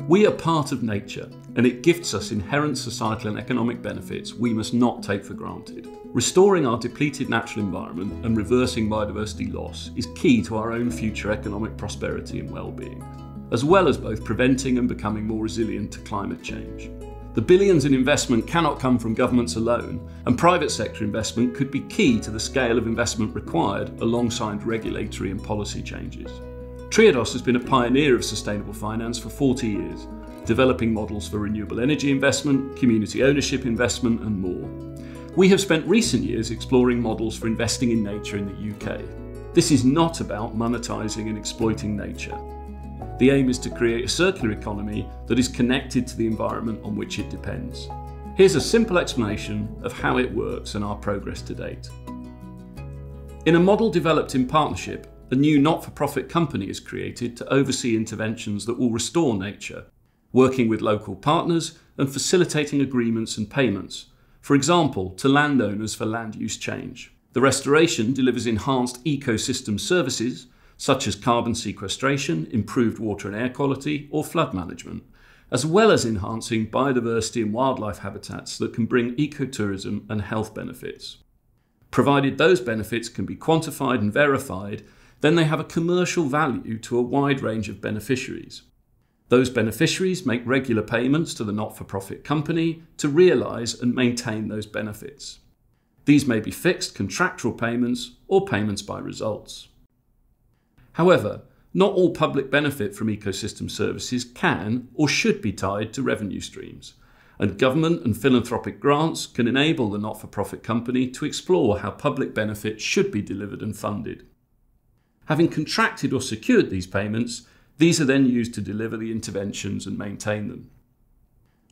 We are part of nature, and it gifts us inherent societal and economic benefits we must not take for granted. Restoring our depleted natural environment and reversing biodiversity loss is key to our own future economic prosperity and well-being, as well as both preventing and becoming more resilient to climate change. The billions in investment cannot come from governments alone, and private sector investment could be key to the scale of investment required alongside regulatory and policy changes. Triodos has been a pioneer of sustainable finance for 40 years, developing models for renewable energy investment, community ownership investment and more. We have spent recent years exploring models for investing in nature in the UK. This is not about monetising and exploiting nature. The aim is to create a circular economy that is connected to the environment on which it depends. Here's a simple explanation of how it works and our progress to date. In a model developed in partnership, a new not-for-profit company is created to oversee interventions that will restore nature, working with local partners and facilitating agreements and payments, for example, to landowners for land use change. The restoration delivers enhanced ecosystem services, such as carbon sequestration, improved water and air quality, or flood management, as well as enhancing biodiversity and wildlife habitats that can bring ecotourism and health benefits. Provided those benefits can be quantified and verified, then they have a commercial value to a wide range of beneficiaries. Those beneficiaries make regular payments to the not-for-profit company to realise and maintain those benefits. These may be fixed contractual payments or payments by results. However, not all public benefit from ecosystem services can or should be tied to revenue streams, and government and philanthropic grants can enable the not-for-profit company to explore how public benefit should be delivered and funded. Having contracted or secured these payments, these are then used to deliver the interventions and maintain them.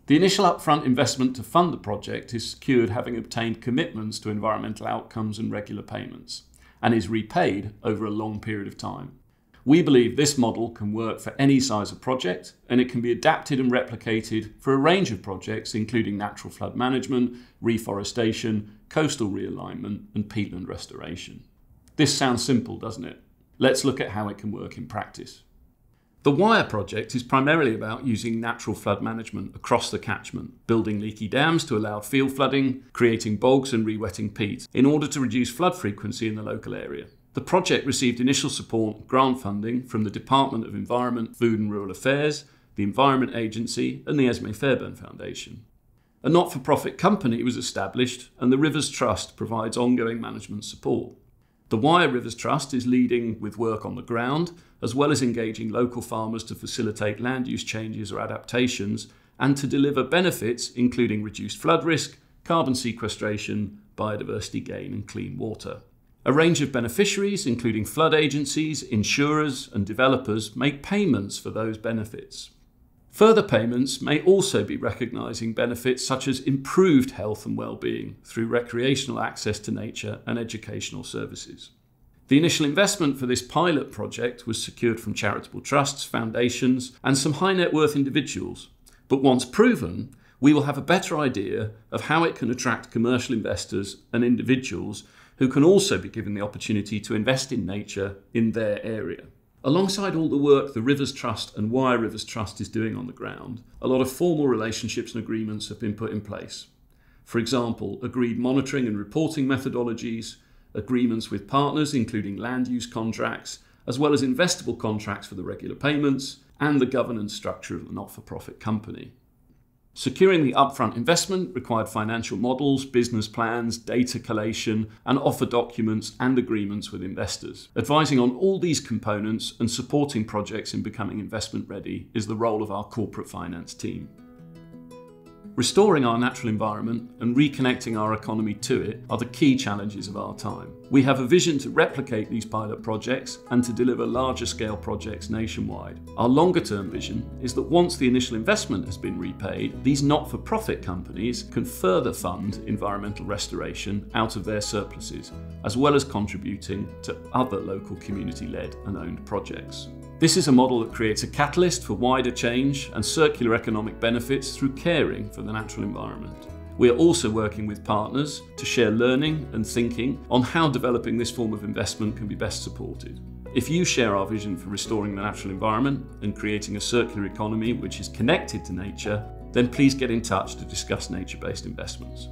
The initial upfront investment to fund the project is secured having obtained commitments to environmental outcomes and regular payments, and is repaid over a long period of time. We believe this model can work for any size of project, and it can be adapted and replicated for a range of projects including natural flood management, reforestation, coastal realignment and peatland restoration. This sounds simple, doesn't it? Let's look at how it can work in practice. The WIRE project is primarily about using natural flood management across the catchment, building leaky dams to allow field flooding, creating bogs and re-wetting peat in order to reduce flood frequency in the local area. The project received initial support grant funding from the Department of Environment, Food and Rural Affairs, the Environment Agency and the Esme Fairbairn Foundation. A not-for-profit company was established and the Rivers Trust provides ongoing management support. The Wyre Rivers Trust is leading with work on the ground, as well as engaging local farmers to facilitate land use changes or adaptations and to deliver benefits including reduced flood risk, carbon sequestration, biodiversity gain and clean water. A range of beneficiaries, including flood agencies, insurers and developers, make payments for those benefits. Further payments may also be recognising benefits such as improved health and well-being through recreational access to nature and educational services. The initial investment for this pilot project was secured from charitable trusts, foundations and some high net worth individuals. But once proven, we will have a better idea of how it can attract commercial investors and individuals who can also be given the opportunity to invest in nature in their area. Alongside all the work the Rivers Trust and Wyre Rivers Trust is doing on the ground, a lot of formal relationships and agreements have been put in place. For example, agreed monitoring and reporting methodologies, agreements with partners including land use contracts, as well as investable contracts for the regular payments, and the governance structure of the not-for-profit company. Securing the upfront investment required financial models, business plans, data collation, and offer documents and agreements with investors. Advising on all these components and supporting projects in becoming investment ready is the role of our corporate finance team. Restoring our natural environment and reconnecting our economy to it are the key challenges of our time. We have a vision to replicate these pilot projects and to deliver larger scale projects nationwide. Our longer term vision is that once the initial investment has been repaid, these not-for-profit companies can further fund environmental restoration out of their surpluses, as well as contributing to other local community-led and owned projects. This is a model that creates a catalyst for wider change and circular economic benefits through caring for the natural environment. We are also working with partners to share learning and thinking on how developing this form of investment can be best supported. If you share our vision for restoring the natural environment and creating a circular economy which is connected to nature, then please get in touch to discuss nature-based investments.